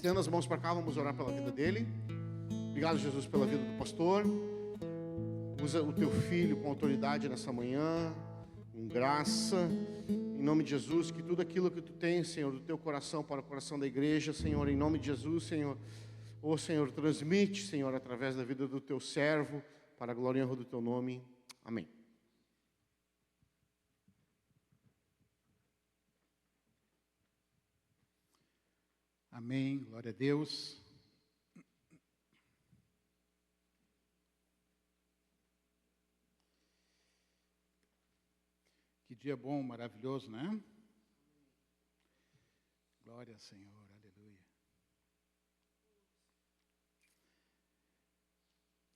Estenda as mãos para cá, vamos orar pela vida dele. Obrigado, Jesus, pela vida do pastor. Usa o teu filho com autoridade nessa manhã, com graça. Em nome de Jesus, que tudo aquilo que tu tens, Senhor, do teu coração para o coração da igreja, Senhor, em nome de Jesus, Senhor. Ô Senhor, transmite, Senhor, através da vida do teu servo, para a glória e honra do teu nome. Amém. Amém, glória a Deus. Que dia bom, maravilhoso, né? Glória ao Senhor, aleluia.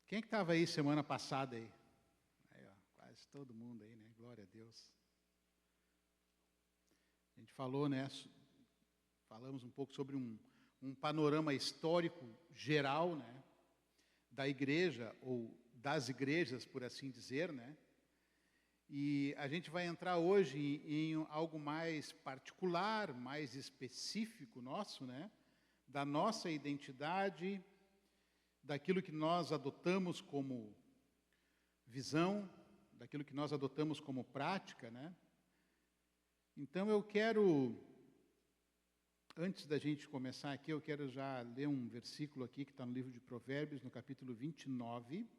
Quem que estava aí semana passada aí? Aí, ó, quase todo mundo aí, né? Glória a Deus. A gente falou, né? Falamos um pouco sobre um panorama histórico geral, né, da igreja, ou das igrejas, por assim dizer, né? E a gente vai entrar hoje em algo mais particular, mais específico nosso, né? Da nossa identidade, daquilo que nós adotamos como visão, daquilo que nós adotamos como prática, né? Então eu quero... Antes da gente começar aqui, eu quero já ler um versículo aqui que está no livro de Provérbios, no capítulo 29.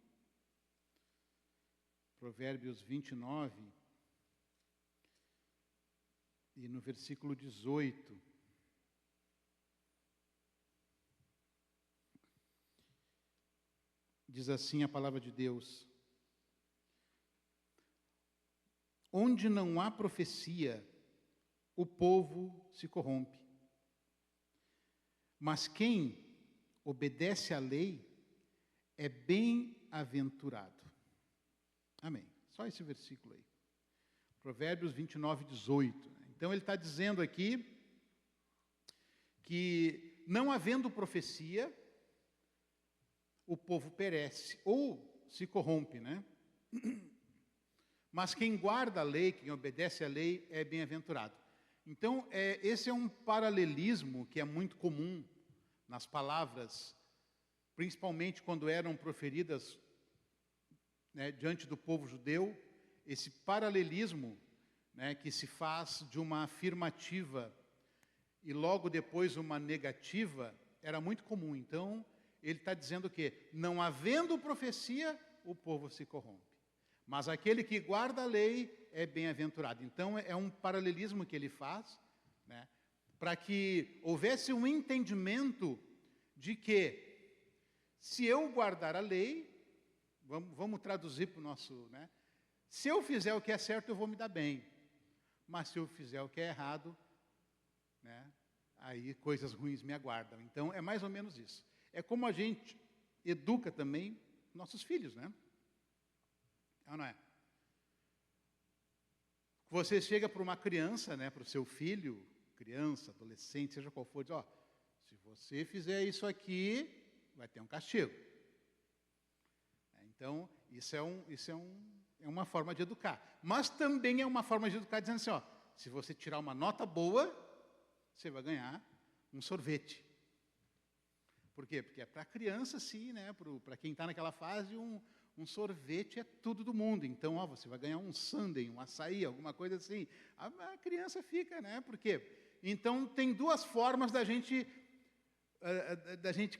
Provérbios 29. E no versículo 18. Diz assim a palavra de Deus: onde não há profecia, o povo se corrompe. Mas quem obedece à lei é bem-aventurado. Amém. Só esse versículo aí. Provérbios 29, 18. Então ele está dizendo aqui que não havendo profecia, o povo perece ou se corrompe, né? Mas quem guarda a lei, quem obedece à lei, é bem-aventurado. Então, esse é um paralelismo que é muito comum nas palavras, principalmente quando eram proferidas, né, diante do povo judeu, esse paralelismo, né, que se faz de uma afirmativa e logo depois uma negativa, era muito comum. Então, ele está dizendo que, não havendo profecia, o povo se corrompe. Mas aquele que guarda a lei é bem-aventurado. Então, é um paralelismo que ele faz, né, para que houvesse um entendimento de que, se eu guardar a lei, vamos traduzir para o nosso... né, se eu fizer o que é certo, eu vou me dar bem. Mas se eu fizer o que é errado, né, aí coisas ruins me aguardam. Então, é mais ou menos isso. É como a gente educa também nossos filhos, né? Não é? Você chega para uma criança, né, para o seu filho, criança, adolescente, seja qual for, diz, ó, se você fizer isso aqui, vai ter um castigo. Então, isso é uma forma de educar. Mas também é uma forma de educar dizendo assim, ó, se você tirar uma nota boa, você vai ganhar um sorvete. Por quê? Porque é para a criança, sim, né, para quem está naquela fase, um sorvete é tudo do mundo. Então, ó, você vai ganhar um sundae, um açaí, alguma coisa assim. A criança fica, né? Por quê? Então, tem duas formas da gente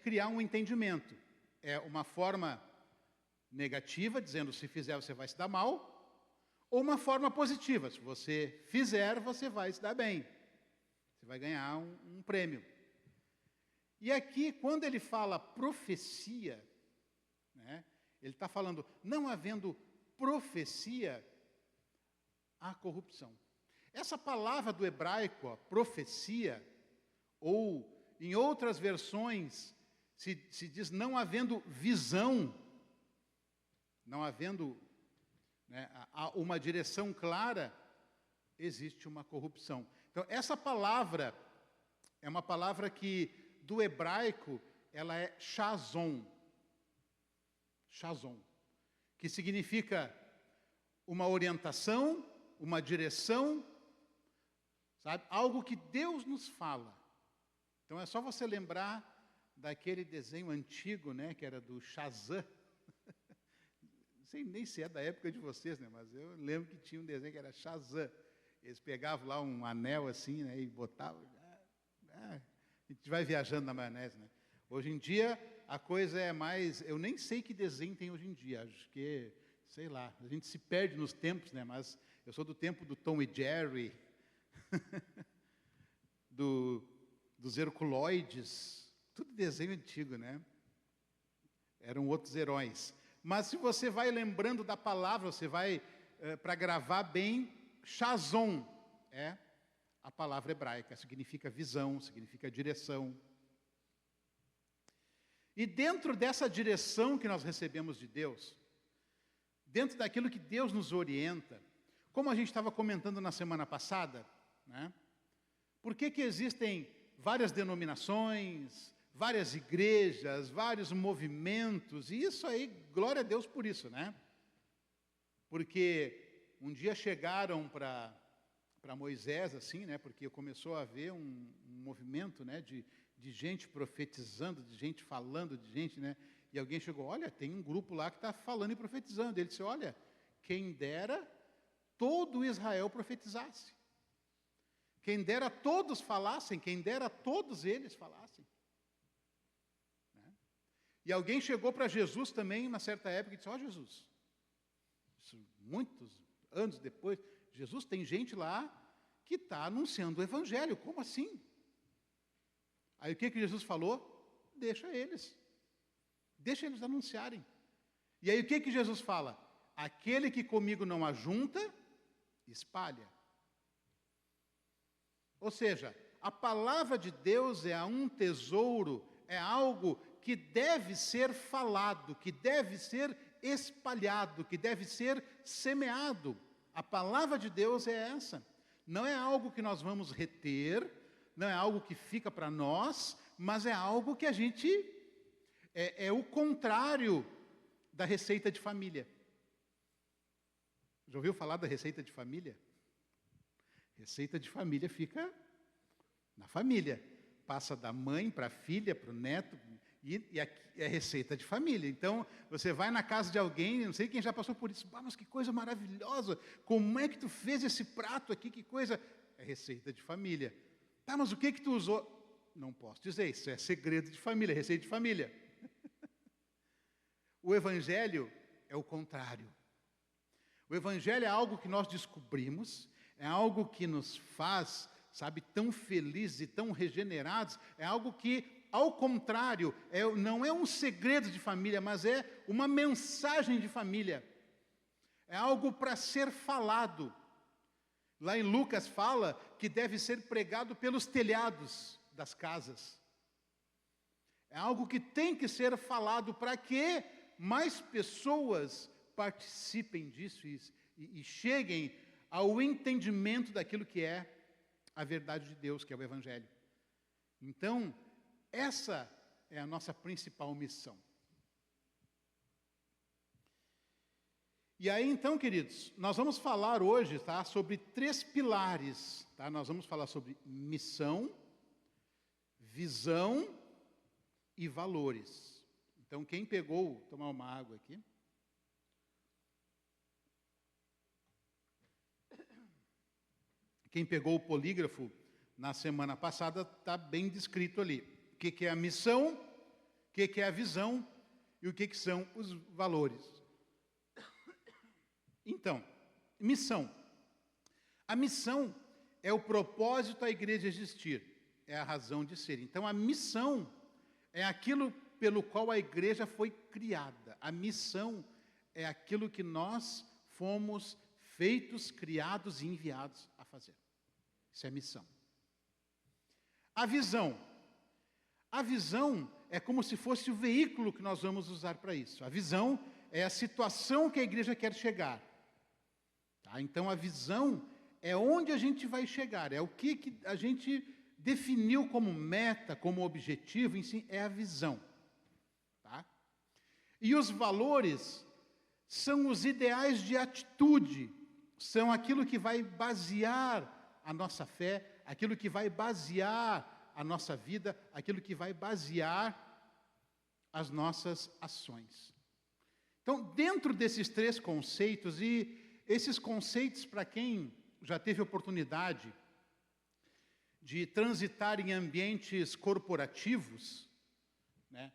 criar um entendimento. É uma forma negativa, dizendo, se fizer, você vai se dar mal. Ou uma forma positiva, se você fizer, você vai se dar bem. Você vai ganhar um prêmio. E aqui, quando ele fala profecia, né? Ele está falando, não havendo profecia, há corrupção. Essa palavra do hebraico, ó, profecia, ou em outras versões, se diz não havendo visão, não havendo, né, uma direção clara, existe uma corrupção. Então, essa palavra é uma palavra que, do hebraico, ela é chazon. Chazon, que significa uma orientação, uma direção, sabe? Algo que Deus nos fala. Então é só você lembrar daquele desenho antigo, né, que era do Shazam. Não sei nem se é da época de vocês, né, mas eu lembro que tinha um desenho que era Shazam. Eles pegavam lá um anel assim, né, e botavam. A gente vai viajando na maionese, né? Hoje em dia a coisa é mais. Eu nem sei que desenho tem hoje em dia. Acho que, sei lá, a gente se perde nos tempos, né? Mas eu sou do tempo do Tom e Jerry, dos Herculoides, tudo desenho antigo, né? Eram outros heróis. Mas se você vai lembrando da palavra, você vai para gravar bem, Chazon é a palavra hebraica, significa visão, significa direção. E dentro dessa direção que nós recebemos de Deus, dentro daquilo que Deus nos orienta, como a gente estava comentando na semana passada, né? Por que existem várias denominações, várias igrejas, vários movimentos, e isso aí, glória a Deus por isso, né? Porque um dia chegaram para Moisés, assim, né? Porque começou a haver um movimento, né? De gente profetizando, de gente falando, de gente, né? E alguém chegou, olha, tem um grupo lá que está falando e profetizando. Ele disse, olha, quem dera todo Israel profetizasse. Quem dera todos falassem, quem dera todos eles falassem. Né? E alguém chegou para Jesus também, uma certa época, e disse, ó Jesus, isso, muitos anos depois, Jesus, tem gente lá que está anunciando o Evangelho, como assim? Aí o que Jesus falou? Deixa eles anunciarem. E aí o que Jesus fala? Aquele que comigo não ajunta, espalha. Ou seja, a palavra de Deus é um tesouro, é algo que deve ser falado, que deve ser espalhado, que deve ser semeado. A palavra de Deus é essa. Não é algo que nós vamos reter, não é algo que fica para nós, mas é algo que a gente... É o contrário da receita de família. Já ouviu falar da receita de família? Receita de família fica na família. Passa da mãe para a filha, para o neto, e é receita de família. Então, você vai na casa de alguém, não sei quem já passou por isso, mas que coisa maravilhosa, como é que tu fez esse prato aqui, que coisa... É receita de família. Tá, mas o que tu usou? Não posso dizer, isso é segredo de família, receita de família. O Evangelho é o contrário. O Evangelho é algo que nós descobrimos, é algo que nos faz, sabe, tão felizes e tão regenerados, é algo que, ao contrário, não é um segredo de família, mas é uma mensagem de família. É algo para ser falado. Lá em Lucas fala que deve ser pregado pelos telhados das casas. É algo que tem que ser falado para que mais pessoas participem disso e cheguem ao entendimento daquilo que é a verdade de Deus, que é o Evangelho. Então, essa é a nossa principal missão. E aí, então, queridos, nós vamos falar hoje, tá, sobre 3 pilares. Tá? Nós vamos falar sobre missão, visão e valores. Então, quem pegou, vou tomar uma água aqui. Quem pegou o polígrafo na semana passada, está bem descrito ali. O que é a missão, o que é a visão e o que são os valores. Então, missão. A missão é o propósito da igreja existir, é a razão de ser. Então, a missão é aquilo pelo qual a igreja foi criada. A missão é aquilo que nós fomos feitos, criados e enviados a fazer. Isso é missão. A visão. A visão é como se fosse o veículo que nós vamos usar para isso. A visão é a situação que a igreja quer chegar. Tá? Então, a visão é onde a gente vai chegar, é o que a gente definiu como meta, como objetivo, em si, é a visão. Tá? E os valores são os ideais de atitude, são aquilo que vai basear a nossa fé, aquilo que vai basear a nossa vida, aquilo que vai basear as nossas ações. Então, dentro desses 3 conceitos, e esses conceitos, para quem já teve oportunidade de transitar em ambientes corporativos, né,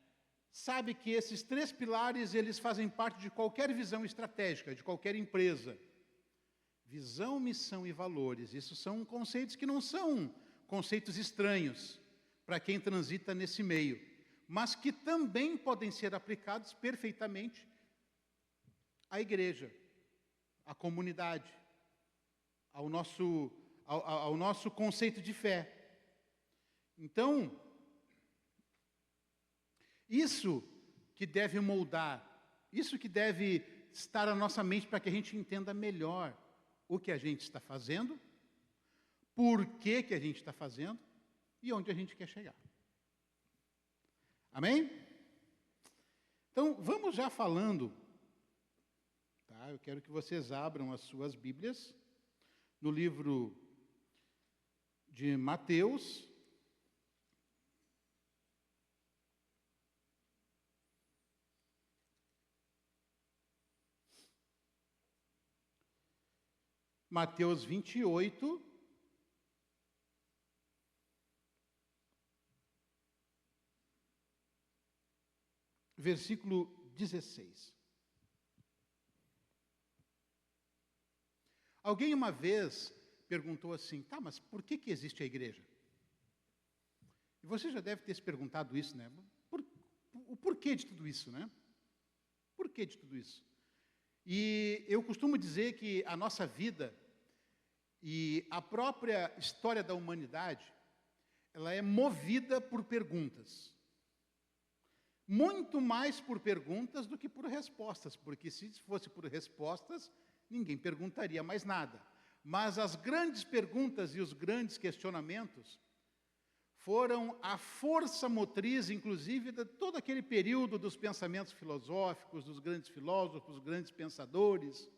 sabe que esses 3 pilares, eles fazem parte de qualquer visão estratégica, de qualquer empresa. Visão, missão e valores. Isso são conceitos que não são conceitos estranhos para quem transita nesse meio, mas que também podem ser aplicados perfeitamente à igreja, à comunidade, ao nosso conceito de fé. Então, isso que deve moldar, isso que deve estar na nossa mente para que a gente entenda melhor o que a gente está fazendo, por que a gente está fazendo e onde a gente quer chegar. Amém? Então, vamos já falando, tá? Eu quero que vocês abram as suas Bíblias no livro de Mateus. Mateus 28, versículo 16. Alguém uma vez perguntou assim, tá, mas por que existe a igreja? E você já deve ter se perguntado isso, né? O porquê de tudo isso, né? Por que de tudo isso? E eu costumo dizer que a nossa vida e a própria história da humanidade, ela é movida por perguntas. Muito mais por perguntas do que por respostas, porque se fosse por respostas, ninguém perguntaria mais nada. Mas as grandes perguntas e os grandes questionamentos foram a força motriz, inclusive, de todo aquele período dos pensamentos filosóficos, dos grandes filósofos, dos grandes pensadores,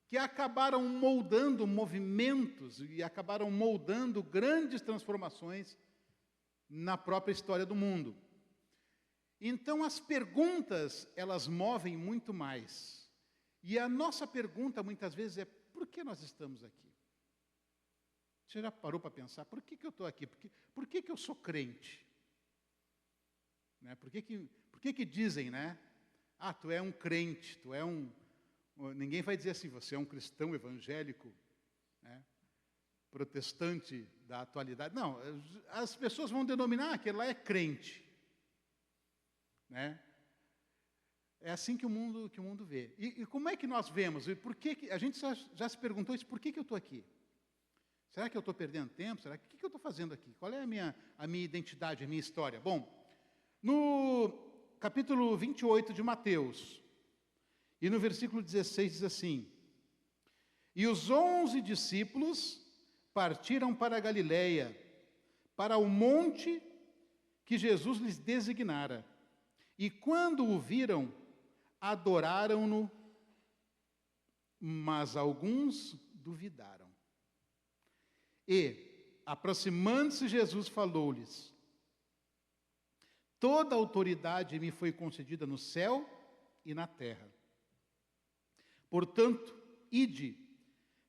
que acabaram moldando movimentos e acabaram moldando grandes transformações na própria história do mundo. Então, as perguntas, elas movem muito mais. E a nossa pergunta, muitas vezes, é: por que nós estamos aqui? Você já parou para pensar, por que eu estou aqui? Por que eu sou crente? Né? Por que dizem, né? Ah, tu é um crente, tu é um... Ninguém vai dizer assim, você é um cristão evangélico, né? Protestante da atualidade. Não, as pessoas vão denominar que lá é crente. Né? É assim que o mundo vê. E como é que nós vemos? E por que a gente já se perguntou isso, por que eu estou aqui? Será que eu estou perdendo tempo? O que eu estou fazendo aqui? Qual é a minha identidade, a minha história? Bom, no capítulo 28 de Mateus, e no versículo 16 diz assim: E os 11 discípulos partiram para a Galileia, para o monte que Jesus lhes designara. E quando o viram, adoraram-no, mas alguns duvidaram. E, aproximando-se Jesus, falou-lhes: Toda autoridade me foi concedida no céu e na terra. Portanto, ide,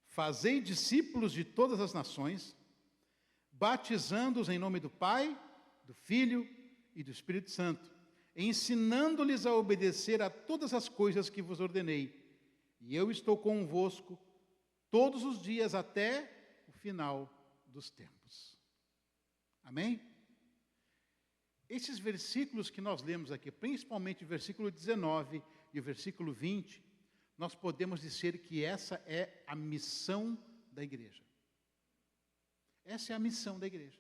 fazei discípulos de todas as nações, batizando-os em nome do Pai, do Filho e do Espírito Santo, ensinando-lhes a obedecer a todas as coisas que vos ordenei. E eu estou convosco todos os dias até o final dos tempos. Amém? Esses versículos que nós lemos aqui, principalmente o versículo 19 e o versículo 20, nós podemos dizer que essa é a missão da igreja. Essa é a missão da igreja.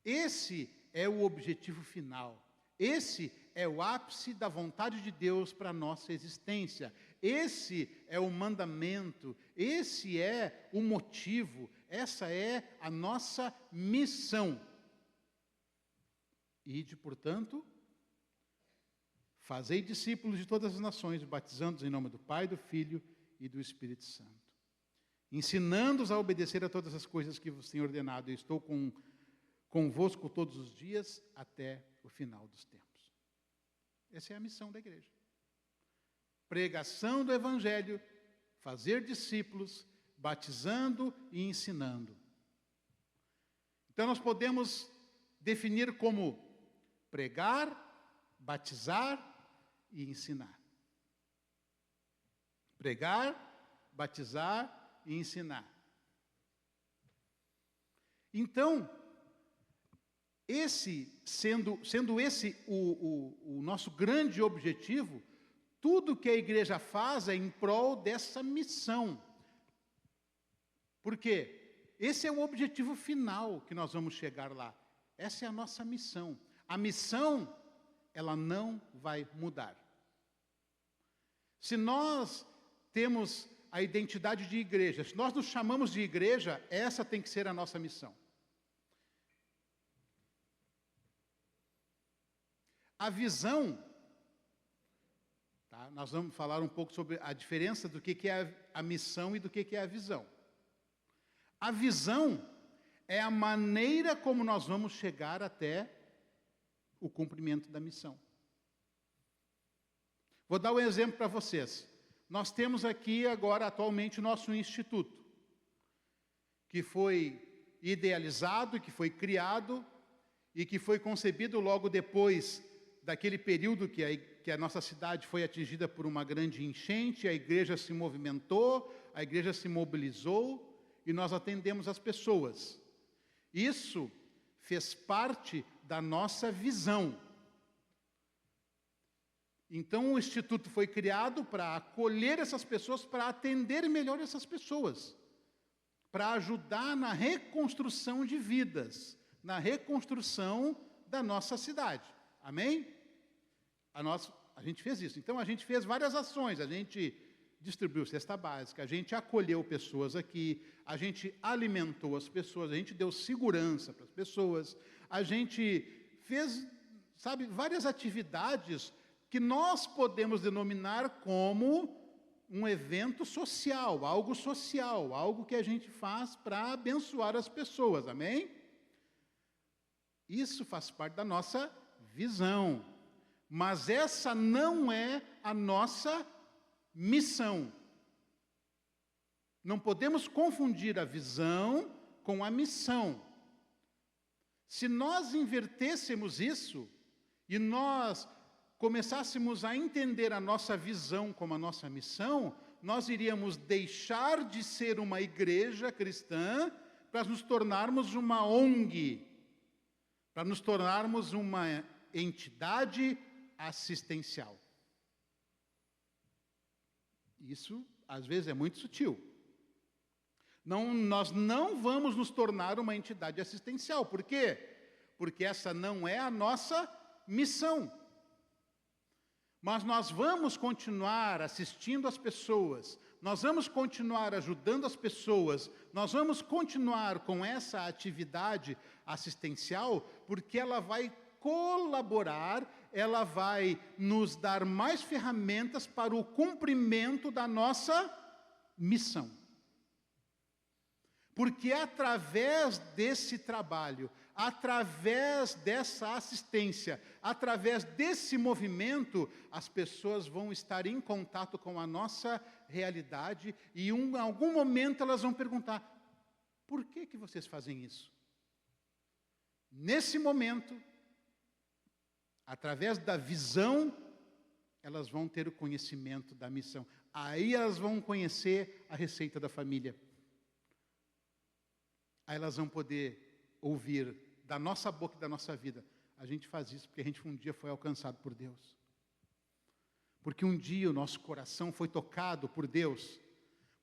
Esse é o objetivo final. Esse é o ápice da vontade de Deus para a nossa existência. Esse é o mandamento, esse é o motivo, essa é a nossa missão. Ide, portanto, fazei discípulos de todas as nações, batizando-os em nome do Pai, do Filho e do Espírito Santo, ensinando-os a obedecer a todas as coisas que vos tenho ordenado. Eu estou convosco todos os dias até o final dos tempos. Essa é a missão da igreja. Pregação do Evangelho, fazer discípulos, batizando e ensinando. Então nós podemos definir como pregar, batizar e ensinar. Pregar, batizar e ensinar. Então, sendo esse o nosso grande objetivo, tudo que a igreja faz é em prol dessa missão. Por quê? Esse é o objetivo final que nós vamos chegar lá. Essa é a nossa missão. A missão, ela não vai mudar. Se nós temos a identidade de igreja, se nós nos chamamos de igreja, essa tem que ser a nossa missão. A visão, tá? Nós vamos falar um pouco sobre a diferença do que é a missão e do que é a visão. A visão é a maneira como nós vamos chegar até o cumprimento da missão. Vou dar um exemplo para vocês. Nós temos aqui agora, atualmente, o nosso instituto, que foi idealizado, que foi criado e que foi concebido logo depois daquele período que a nossa cidade foi atingida por uma grande enchente, a igreja se movimentou, a igreja se mobilizou e nós atendemos as pessoas. Isso fez parte da nossa visão. Então o Instituto foi criado para acolher essas pessoas, para atender melhor essas pessoas, para ajudar na reconstrução de vidas, na reconstrução da nossa cidade. Amém? A gente fez isso. Então a gente fez várias ações, a gente distribuiu cesta básica, a gente acolheu pessoas aqui, a gente alimentou as pessoas, a gente deu segurança para as pessoas, a gente fez, várias atividades que nós podemos denominar como um evento social, algo que a gente faz para abençoar as pessoas, amém? Isso faz parte da nossa visão, mas essa não é a nossa missão. Não podemos confundir a visão com a missão. Se nós invertêssemos isso e nós começássemos a entender a nossa visão como a nossa missão, nós iríamos deixar de ser uma igreja cristã para nos tornarmos uma ONG, para nos tornarmos uma entidade assistencial. Isso, às vezes, é muito sutil. Nós não vamos nos tornar uma entidade assistencial. Por quê? Porque essa não é a nossa missão. Mas nós vamos continuar assistindo as pessoas, nós vamos continuar ajudando as pessoas, nós vamos continuar com essa atividade assistencial, porque ela vai colaborar, ela vai nos dar mais ferramentas para o cumprimento da nossa missão. Porque através desse trabalho, através dessa assistência, através desse movimento, as pessoas vão estar em contato com a nossa realidade e em algum momento elas vão perguntar: por que vocês fazem isso? Nesse momento, através da visão, elas vão ter o conhecimento da missão. Aí elas vão conhecer a receita da família. Aí elas vão poder ouvir da nossa boca e da nossa vida: a gente faz isso porque a gente um dia foi alcançado por Deus. Porque um dia o nosso coração foi tocado por Deus.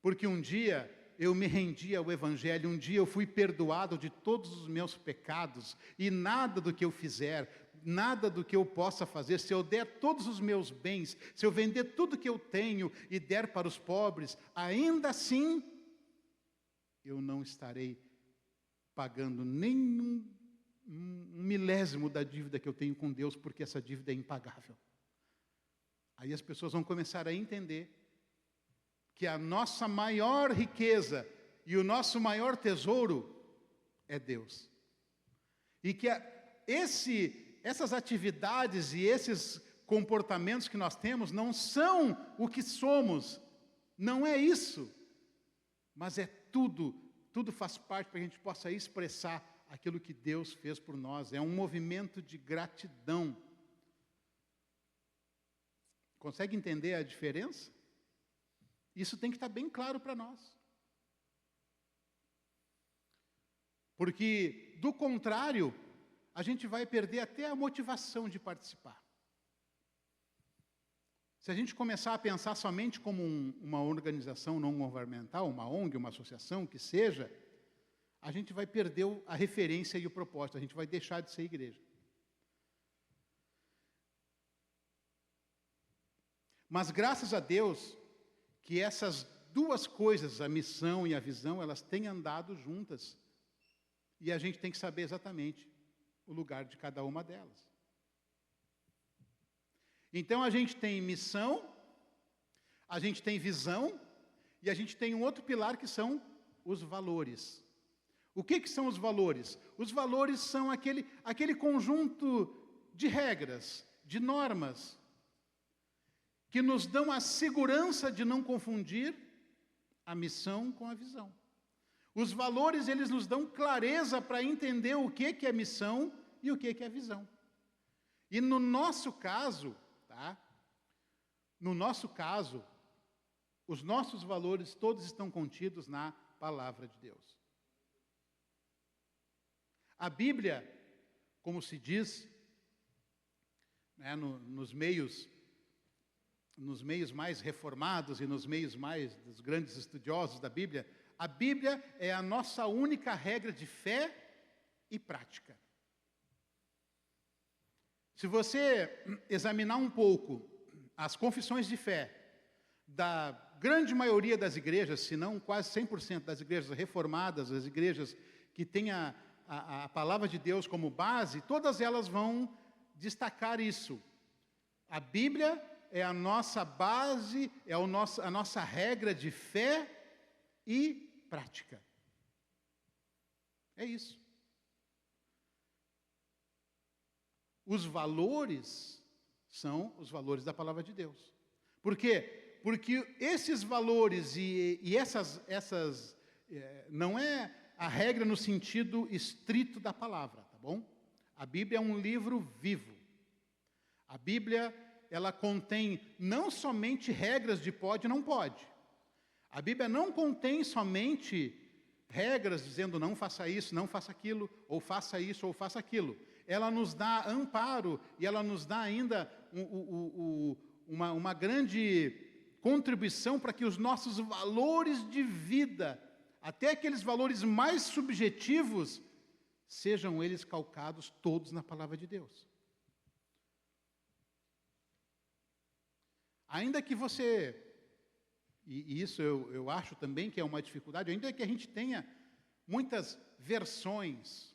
Porque um dia eu me rendi ao Evangelho, um dia eu fui perdoado de todos os meus pecados, e nada do que eu fizer, nada do que eu possa fazer, se eu der todos os meus bens, se eu vender tudo que eu tenho e der para os pobres, ainda assim, eu não estarei pagando nem um milésimo da dívida que eu tenho com Deus, porque essa dívida é impagável. Aí as pessoas vão começar a entender que a nossa maior riqueza e o nosso maior tesouro é Deus. E que essas atividades e esses comportamentos que nós temos não são o que somos. Não é isso. Mas é tudo faz parte para que a gente possa expressar aquilo que Deus fez por nós. É um movimento de gratidão. Consegue entender a diferença? Isso tem que estar bem claro para nós. Porque, do contrário, a gente vai perder até a motivação de participar. Se a gente começar a pensar somente como uma organização não governamental, uma ONG, uma associação, que seja, a gente vai perder a referência e o propósito, a gente vai deixar de ser igreja. Mas graças a Deus que essas duas coisas, a missão e a visão, elas têm andado juntas. E a gente tem que saber exatamente o lugar de cada uma delas. Então a gente tem missão, a gente tem visão, e a gente tem um outro pilar que são os valores. O que são os valores? Os valores são aquele conjunto de regras, de normas, que nos dão a segurança de não confundir a missão com a visão. Os valores, eles nos dão clareza para entender o que é missão e o que é visão. E no nosso caso, tá? No nosso caso, os nossos valores todos estão contidos na palavra de Deus. A Bíblia, como se diz, né, nos meios mais reformados e nos meios mais dos grandes estudiosos da Bíblia, a Bíblia é a nossa única regra de fé e prática. Se você examinar um pouco as confissões de fé da grande maioria das igrejas, se não quase 100% das igrejas reformadas, as igrejas que têm a palavra de Deus como base, todas elas vão destacar isso. A Bíblia é a nossa base, é a nossa regra de fé e prática. É isso. Os valores são os valores da palavra de Deus. Por quê? Porque esses valores e essas não é a regra no sentido estrito da palavra, tá bom? A Bíblia é um livro vivo. A Bíblia, ela contém não somente regras de pode e não pode. A Bíblia não contém somente regras dizendo não faça isso, não faça aquilo, ou faça isso, ou faça aquilo. Ela nos dá amparo e ela nos dá ainda uma grande contribuição para que os nossos valores de vida, até aqueles valores mais subjetivos, sejam eles calcados todos na palavra de Deus. Ainda que você, e isso eu acho também que é uma dificuldade, ainda que a gente tenha muitas versões,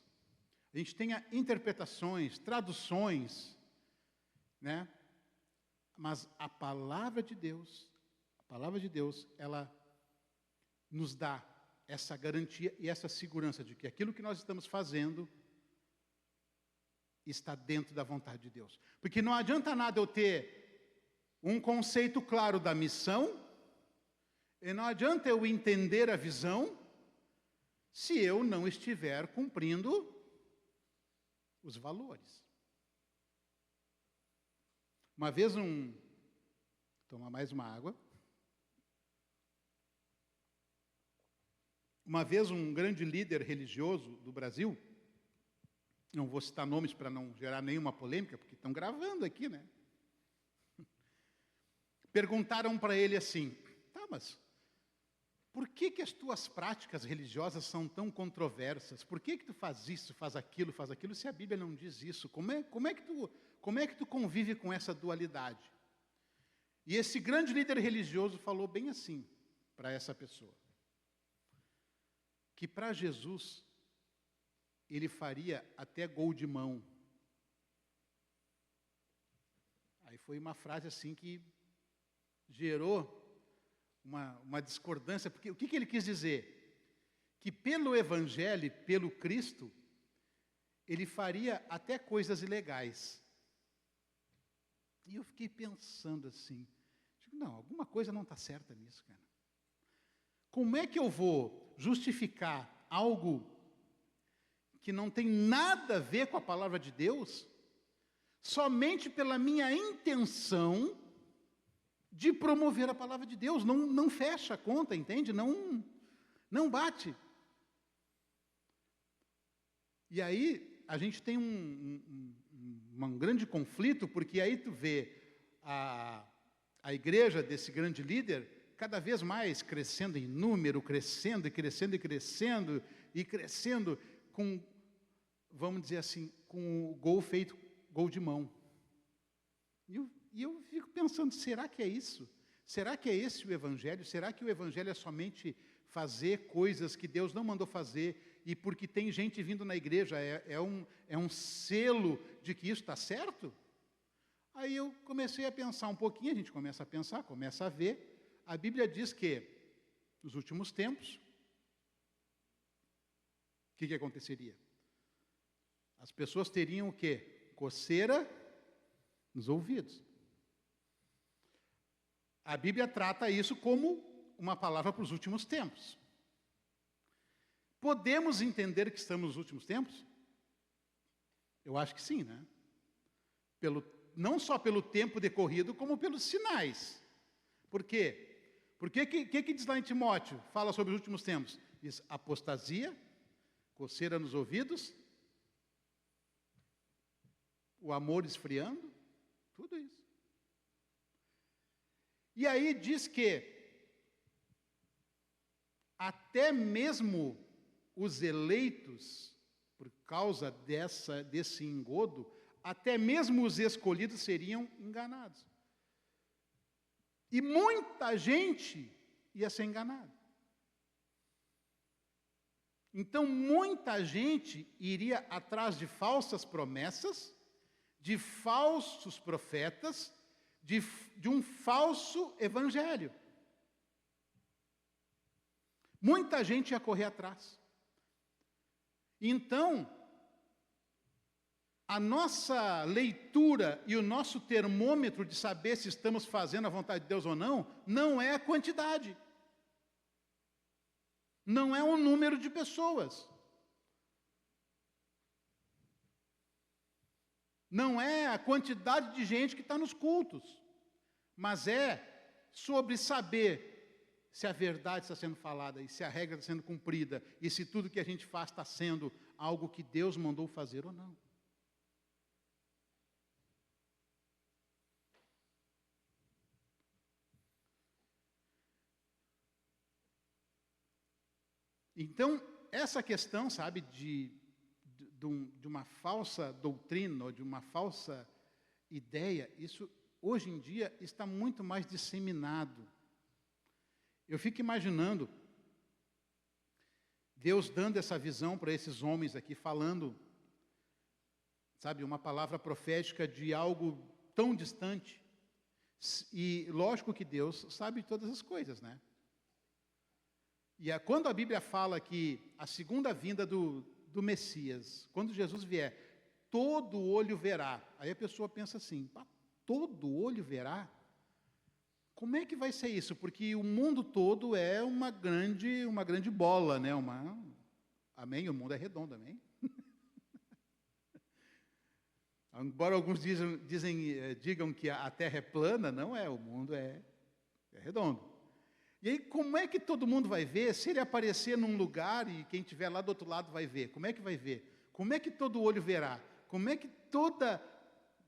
a gente tenha interpretações, traduções, né? Mas a palavra de Deus, ela nos dá essa garantia e essa segurança de que aquilo que nós estamos fazendo está dentro da vontade de Deus. Porque não adianta nada eu ter um conceito claro da missão, e não adianta eu entender a visão, se eu não estiver cumprindo os valores. Uma vez tomar mais uma água. Uma vez um grande líder religioso do Brasil, não vou citar nomes para não gerar nenhuma polêmica, porque estão gravando aqui, né? Perguntaram para ele assim, tá, mas por que as tuas práticas religiosas são tão controversas? Por que tu faz isso, faz aquilo, se a Bíblia não diz isso? Como é que tu convive com essa dualidade? E esse grande líder religioso falou bem assim para essa pessoa, que para Jesus ele faria até gol de mão. Aí foi uma frase assim que gerou uma discordância, porque o que ele quis dizer? Que pelo Evangelho, pelo Cristo, ele faria até coisas ilegais. E eu fiquei pensando assim, não, alguma coisa não está certa nisso, cara. Como é que eu vou justificar algo que não tem nada a ver com a palavra de Deus, somente pela minha intenção de promover a palavra de Deus? Não fecha a conta, entende? Não bate. E aí a gente tem um grande conflito, porque aí tu vê a igreja desse grande líder cada vez mais crescendo em número, crescendo e crescendo e crescendo e crescendo com, vamos dizer assim, com o gol feito gol de mão. E eu fico pensando, será que é isso? Será que é esse o Evangelho? Será que o Evangelho é somente fazer coisas que Deus não mandou fazer, e porque tem gente vindo na igreja, é um selo de que isso está certo? Aí eu comecei a pensar um pouquinho, a gente começa a pensar, começa a ver. A Bíblia diz que, nos últimos tempos, o que aconteceria? As pessoas teriam o quê? Coceira nos ouvidos. A Bíblia trata isso como uma palavra para os últimos tempos. Podemos entender que estamos nos últimos tempos? Eu acho que sim, né? Não só pelo tempo decorrido, como pelos sinais. Por quê? Porque o que diz lá em Timóteo? Fala sobre os últimos tempos. Diz apostasia, coceira nos ouvidos, o amor esfriando, tudo isso. E aí diz que até mesmo os eleitos, por causa desse engodo, até mesmo os escolhidos seriam enganados. E muita gente ia ser enganada. Então, muita gente iria atrás de falsas promessas, de falsos profetas, de um falso evangelho. Muita gente ia correr atrás. Então, a nossa leitura e o nosso termômetro de saber se estamos fazendo a vontade de Deus ou não é a quantidade. Não é o número de pessoas. Não é a quantidade de gente que está nos cultos. Mas é sobre saber se a verdade está sendo falada e se a regra está sendo cumprida e se tudo que a gente faz está sendo algo que Deus mandou fazer ou não. Então, essa questão, sabe, de uma falsa doutrina, ou de uma falsa ideia, isso hoje em dia está muito mais disseminado. Eu fico imaginando Deus dando essa visão para esses homens aqui, falando, sabe, uma palavra profética de algo tão distante. E lógico que Deus sabe todas as coisas, né? E quando a Bíblia fala que a segunda vinda do Messias, quando Jesus vier, todo olho verá. Aí a pessoa pensa assim, todo olho verá? Como é que vai ser isso? Porque o mundo todo é uma grande bola, né? Amém? O mundo é redondo, amém? Embora alguns digam que a Terra é plana, não é, o mundo é redondo. E aí, como é que todo mundo vai ver? Se ele aparecer num lugar e quem estiver lá do outro lado vai ver, como é que vai ver? Como é que todo olho verá? Como é que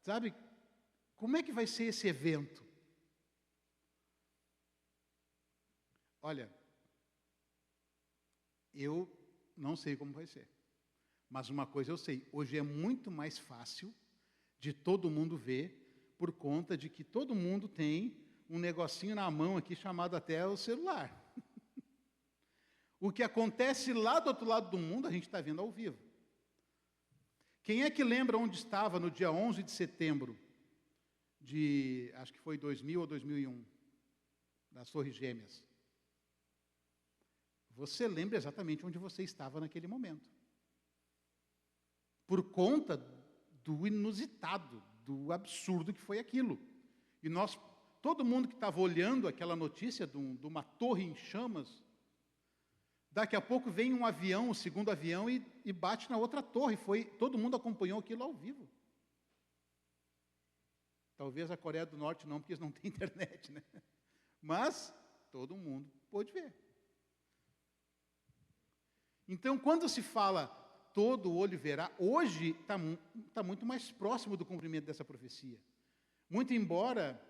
sabe, como é que vai ser esse evento? Olha, eu não sei como vai ser, mas uma coisa eu sei, hoje é muito mais fácil de todo mundo ver, por conta de que todo mundo tem um negocinho na mão aqui chamado até o celular. O que acontece lá do outro lado do mundo, a gente está vendo ao vivo. Quem é que lembra onde estava no dia 11 de setembro acho que foi 2000 ou 2001, das Torres Gêmeas? Você lembra exatamente onde você estava naquele momento. por conta do inusitado, do absurdo que foi aquilo. E todo mundo que estava olhando aquela notícia de uma torre em chamas, daqui a pouco vem um avião, o segundo avião, e bate na outra torre. Todo mundo acompanhou aquilo ao vivo. Talvez a Coreia do Norte não, porque eles não têm internet, né? Mas todo mundo pôde ver. Então, quando se fala todo olho verá, hoje está muito mais próximo do cumprimento dessa profecia. Muito embora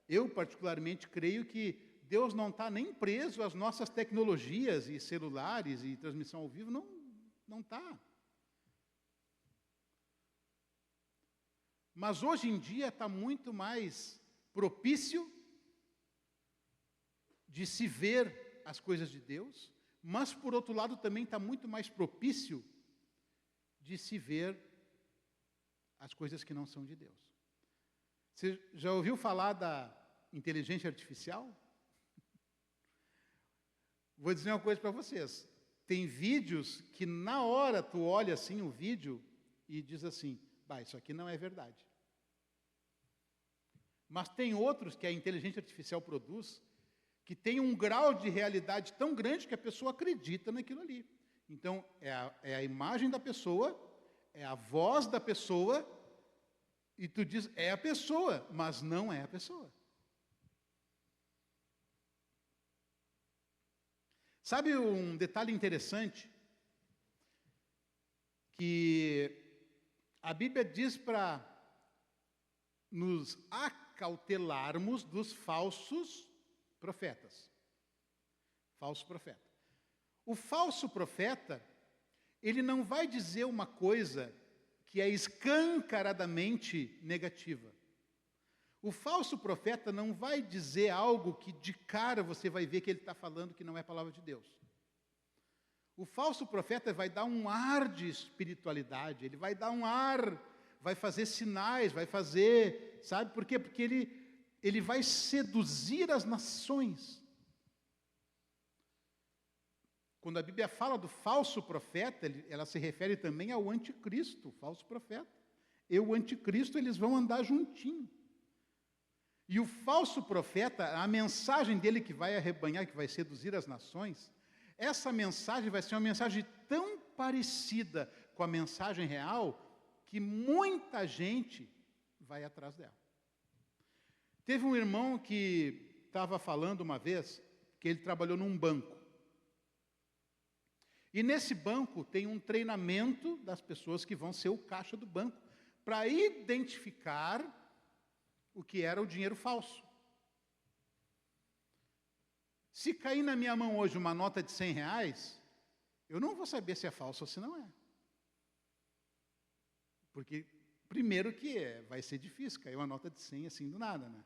eu particularmente creio que Deus não está nem preso às nossas tecnologias e celulares e transmissão ao vivo, não está. Mas hoje em dia está muito mais propício de se ver as coisas de Deus, mas, por outro lado, também está muito mais propício de se ver as coisas que não são de Deus. Você já ouviu falar da inteligência artificial? Vou dizer uma coisa para vocês. Tem vídeos que, na hora, tu olha assim o vídeo e diz assim, isso aqui não é verdade. Mas tem outros que a inteligência artificial produz que tem um grau de realidade tão grande que a pessoa acredita naquilo ali. Então, é a imagem da pessoa, é a voz da pessoa, e tu diz, é a pessoa, mas não é a pessoa. Sabe um detalhe interessante? Que a Bíblia diz para nos acautelarmos dos falsos profetas. Falso profeta. O falso profeta, ele não vai dizer uma coisa que é escancaradamente negativa. O falso profeta não vai dizer algo que de cara você vai ver que ele está falando que não é palavra de Deus. O falso profeta vai dar um ar de espiritualidade, ele vai dar um ar, vai fazer sinais, vai fazer, sabe por quê? Porque ele vai seduzir as nações. Quando a Bíblia fala do falso profeta, ela se refere também ao anticristo, o falso profeta. E o anticristo, eles vão andar juntinho. E o falso profeta, a mensagem dele que vai arrebanhar, que vai seduzir as nações, essa mensagem vai ser uma mensagem tão parecida com a mensagem real, que muita gente vai atrás dela. Teve um irmão que estava falando uma vez, que ele trabalhou num banco. E nesse banco tem um treinamento das pessoas que vão ser o caixa do banco, para identificar o que era o dinheiro falso. Se cair na minha mão hoje uma nota de R$100, eu não vou saber se é falso ou se não é. Porque, primeiro que vai ser difícil cair uma nota de 100 assim do nada, né?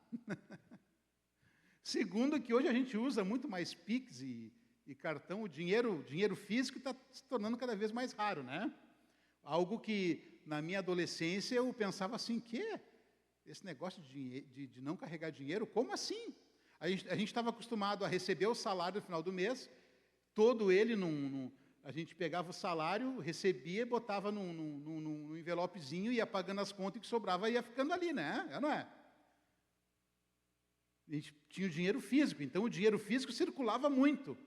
Segundo que hoje a gente usa muito mais Pix e cartão, o dinheiro físico está se tornando cada vez mais raro, né? Algo que, na minha adolescência, eu pensava assim, esse negócio de não carregar dinheiro, como assim? A gente estava acostumado a receber o salário no final do mês, todo ele, a gente pegava o salário, recebia, botava num envelopezinho, ia pagando as contas e que sobrava ia ficando ali, né? Não é? A gente tinha o dinheiro físico, então o dinheiro físico circulava muito.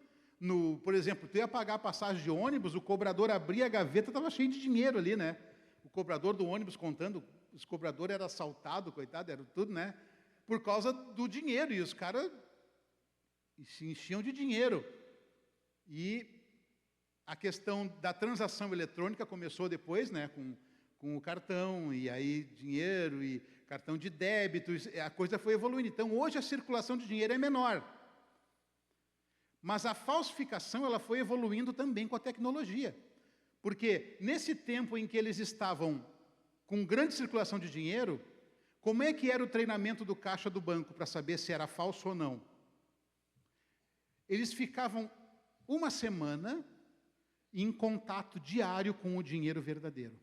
Por exemplo, tu ia pagar a passagem de ônibus, o cobrador abria a gaveta, estava cheio de dinheiro ali, né? O cobrador do ônibus contando, os cobradores eram assaltados, coitado, era tudo, né? Por causa do dinheiro, e os caras se enchiam de dinheiro. E a questão da transação eletrônica começou depois, né? Com o cartão, e aí dinheiro, e cartão de débito, a coisa foi evoluindo. Então, hoje a circulação de dinheiro é menor. Mas a falsificação, ela foi evoluindo também com a tecnologia. Porque nesse tempo em que eles estavam com grande circulação de dinheiro, como é que era o treinamento do caixa do banco para saber se era falso ou não? Eles ficavam uma semana em contato diário com o dinheiro verdadeiro.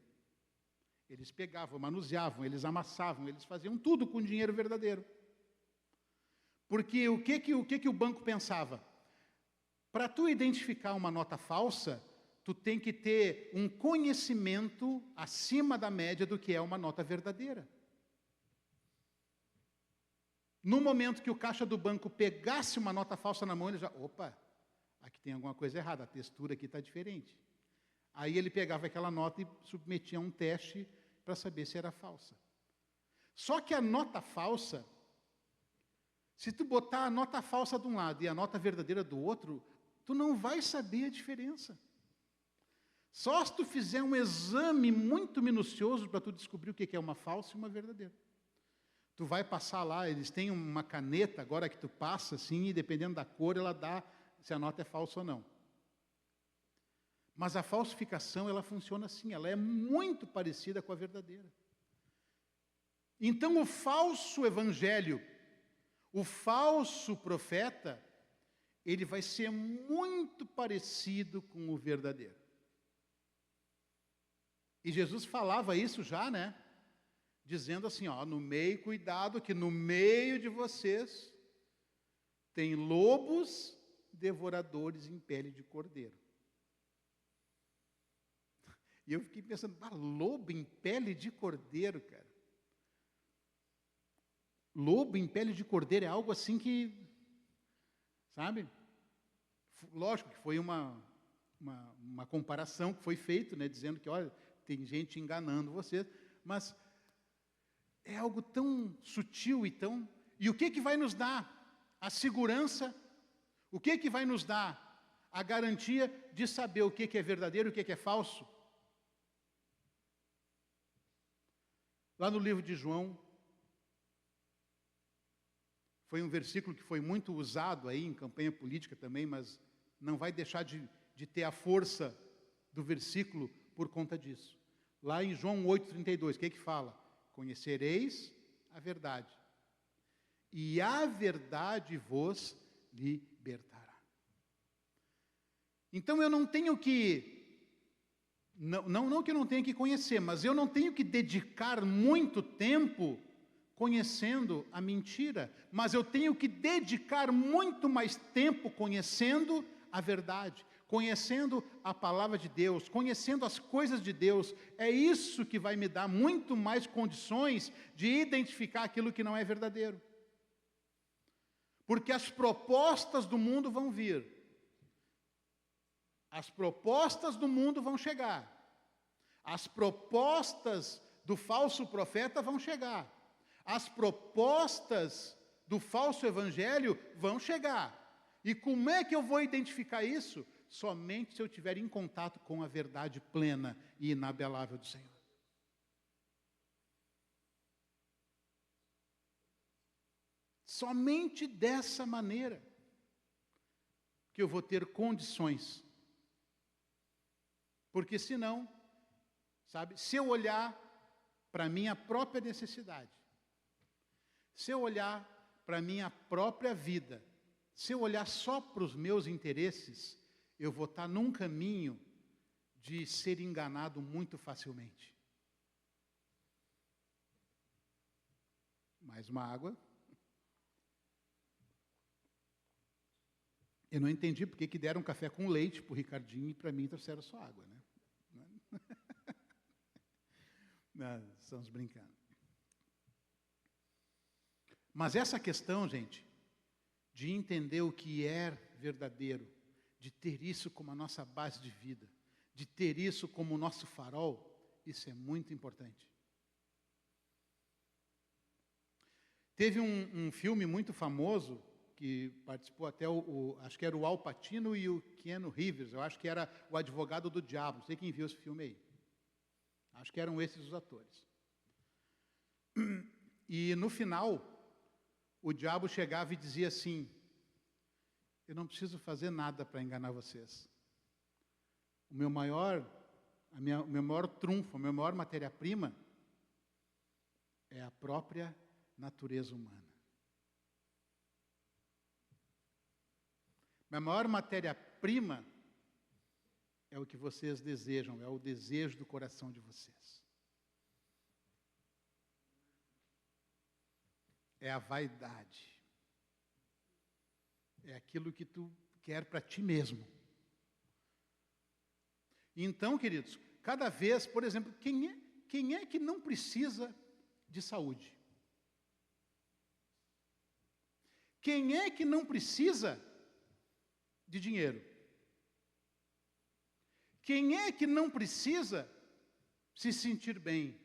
Eles pegavam, manuseavam, eles amassavam, eles faziam tudo com o dinheiro verdadeiro. Porque o que o banco pensava? Para tu identificar uma nota falsa, tu tem que ter um conhecimento acima da média do que é uma nota verdadeira. No momento que o caixa do banco pegasse uma nota falsa na mão, ele já, opa, aqui tem alguma coisa errada, a textura aqui está diferente. Aí ele pegava aquela nota e submetia a um teste para saber se era falsa. Só que a nota falsa, se tu botar a nota falsa de um lado e a nota verdadeira do outro, tu não vai saber a diferença. Só se tu fizer um exame muito minucioso para tu descobrir o que é uma falsa e uma verdadeira. Tu vai passar lá, eles têm uma caneta, agora que tu passa assim, e dependendo da cor, ela dá se a nota é falsa ou não. Mas a falsificação, ela funciona assim, ela é muito parecida com a verdadeira. Então, o falso evangelho, o falso profeta, ele vai ser muito parecido com o verdadeiro. E Jesus falava isso já, né? Dizendo assim, ó, no meio, cuidado, que no meio de vocês tem lobos devoradores em pele de cordeiro. E eu fiquei pensando, lobo em pele de cordeiro, cara. Lobo em pele de cordeiro é algo assim que, sabe? Lógico que foi uma comparação que foi feita, né? Dizendo que, olha, tem gente enganando vocês, mas é algo tão sutil e tão... E o que vai nos dar a segurança? O que vai nos dar a garantia de saber o que é verdadeiro e o que é falso? Lá no livro de João, foi um versículo que foi muito usado aí em campanha política também, mas não vai deixar de ter a força do versículo por conta disso. Lá em João 8,32, o que fala? Conhecereis a verdade, e a verdade vos libertará. Então eu não tenho que, não que eu não tenha que conhecer, mas eu não tenho que dedicar muito tempo conhecendo a mentira, mas eu tenho que dedicar muito mais tempo conhecendo a verdade, conhecendo a palavra de Deus, conhecendo as coisas de Deus. É isso que vai me dar muito mais condições de identificar aquilo que não é verdadeiro. Porque as propostas do mundo vão vir. As propostas do mundo vão chegar. As propostas do falso profeta vão chegar. As propostas do falso evangelho vão chegar. E como é que eu vou identificar isso? Somente se eu estiver em contato com a verdade plena e inabelável do Senhor. Somente dessa maneira que eu vou ter condições. Porque senão, sabe, se eu olhar para a minha própria necessidade, se eu olhar para a minha própria vida, se eu olhar só para os meus interesses, eu vou estar num caminho de ser enganado muito facilmente. Mais uma água. Eu não entendi porque que deram café com leite para o Ricardinho e para mim trouxeram só água, né? Não, estamos brincando. Mas essa questão, gente, de entender o que é verdadeiro, de ter isso como a nossa base de vida, de ter isso como o nosso farol, isso é muito importante. Teve um filme muito famoso, que participou até acho que era o Al Pacino e o Keanu Reeves, eu acho que era o Advogado do Diabo, não sei quem viu esse filme aí. Acho que eram esses os atores. E no final, o diabo chegava e dizia assim: eu não preciso fazer nada para enganar vocês. O meu maior trunfo, a minha maior matéria-prima é a própria natureza humana. Minha maior matéria-prima é o que vocês desejam, é o desejo do coração de vocês. É a vaidade. É aquilo que tu quer para ti mesmo. Então, queridos, cada vez, por exemplo, quem é que não precisa de saúde? Quem é que não precisa de dinheiro? Quem é que não precisa se sentir bem?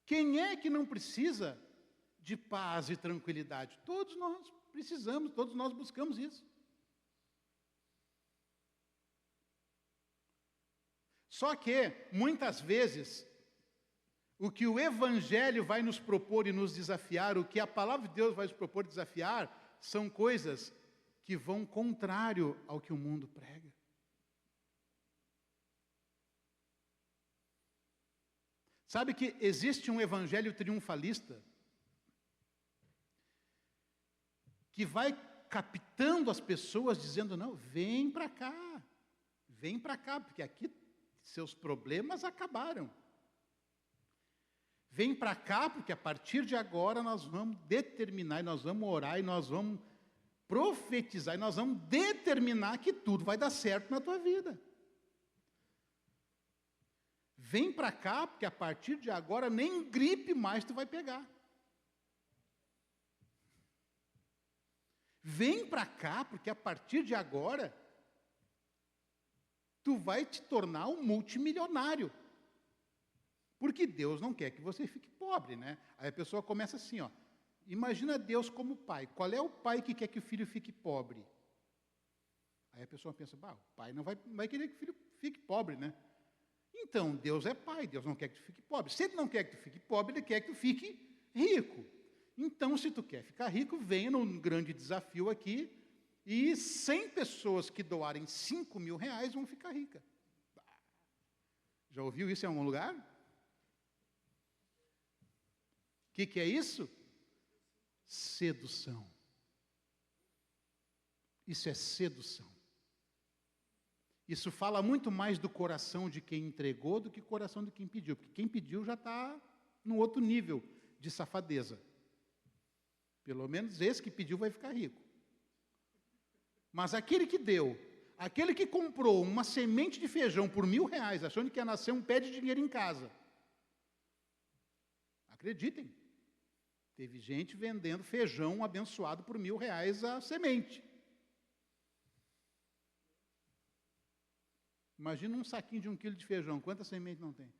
Quem é que não precisa de paz e tranquilidade? Todos nós precisamos, todos nós buscamos isso. Só que, muitas vezes, o que o Evangelho vai nos propor e nos desafiar, o que a palavra de Deus vai nos propor e desafiar, são coisas que vão contrário ao que o mundo prega. Sabe que existe um evangelho triunfalista que vai captando as pessoas dizendo, não, vem para cá, porque aqui seus problemas acabaram. Vem para cá, porque a partir de agora nós vamos determinar, e nós vamos orar, e nós vamos profetizar, e nós vamos determinar que tudo vai dar certo na tua vida. Vem para cá, porque a partir de agora nem gripe mais tu vai pegar. Vem para cá, porque a partir de agora tu vai te tornar um multimilionário. Porque Deus não quer que você fique pobre, né? Aí a pessoa começa assim, ó. Imagina Deus como pai. Qual é o pai que quer que o filho fique pobre? Aí a pessoa pensa, o pai não vai querer que o filho fique pobre, né? Então, Deus é pai, Deus não quer que tu fique pobre. Se Ele não quer que tu fique pobre, Ele quer que tu fique rico. Então, se tu quer ficar rico, venha num grande desafio aqui, e 100 pessoas que doarem 5 mil reais vão ficar ricas. Já ouviu isso em algum lugar? O que é isso? Sedução. Isso é sedução. Isso fala muito mais do coração de quem entregou do que o coração de quem pediu. Porque quem pediu já está num outro nível de safadeza. Pelo menos esse que pediu vai ficar rico. Mas aquele que deu, aquele que comprou uma semente de feijão por R$1.000, achando que ia nascer um pé de dinheiro em casa. Acreditem, teve gente vendendo feijão abençoado por R$1.000 a semente. Imagina um saquinho de 1 quilo de feijão, quanta semente não tem?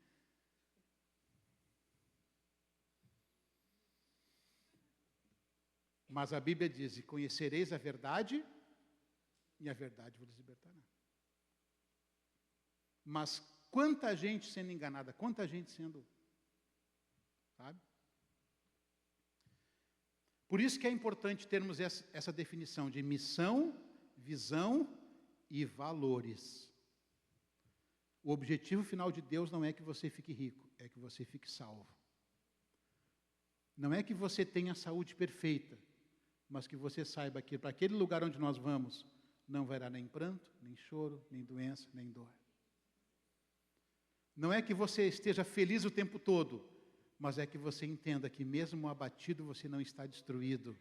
Mas a Bíblia diz, e conhecereis a verdade, e a verdade vos libertará. Mas quanta gente sendo enganada, quanta gente sendo, sabe? Por isso que é importante termos essa definição de missão, visão e valores. O objetivo final de Deus não é que você fique rico, é que você fique salvo. Não é que você tenha saúde perfeita, mas que você saiba que para aquele lugar onde nós vamos, não haverá nem pranto, nem choro, nem doença, nem dor. Não é que você esteja feliz o tempo todo, mas é que você entenda que mesmo abatido você não está destruído.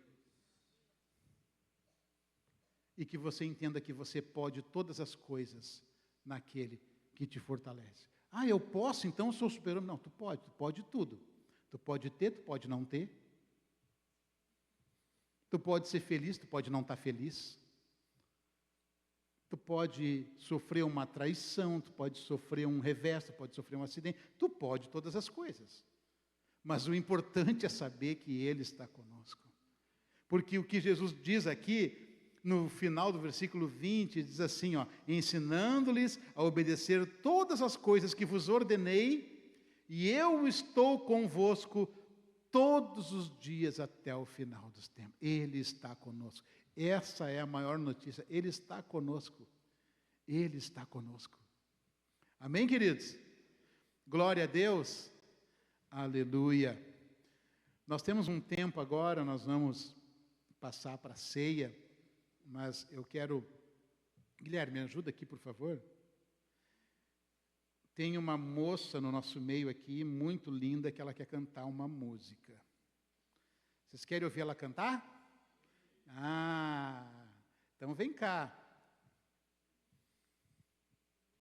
E que você entenda que você pode todas as coisas naquele que te fortalece. Eu posso, então eu sou super-homem. Não, tu pode tudo. Tu pode ter, tu pode não ter. Tu pode ser feliz, tu pode não estar feliz. Tu pode sofrer uma traição, tu pode sofrer um revés, tu pode sofrer um acidente. Tu pode todas as coisas. Mas o importante é saber que Ele está conosco. Porque o que Jesus diz aqui, no final do versículo 20, diz assim, ó, ensinando-lhes a obedecer todas as coisas que vos ordenei, e eu estou convosco todos os dias até o final dos tempos. Ele está conosco. Essa é a maior notícia. Ele está conosco. Ele está conosco. Amém, queridos? Glória a Deus. Aleluia. Nós temos um tempo agora, nós vamos passar para a ceia. Mas eu quero... Guilherme, me ajuda aqui, por favor. Tem uma moça no nosso meio aqui, muito linda, que ela quer cantar uma música. Vocês querem ouvir ela cantar? Então vem cá.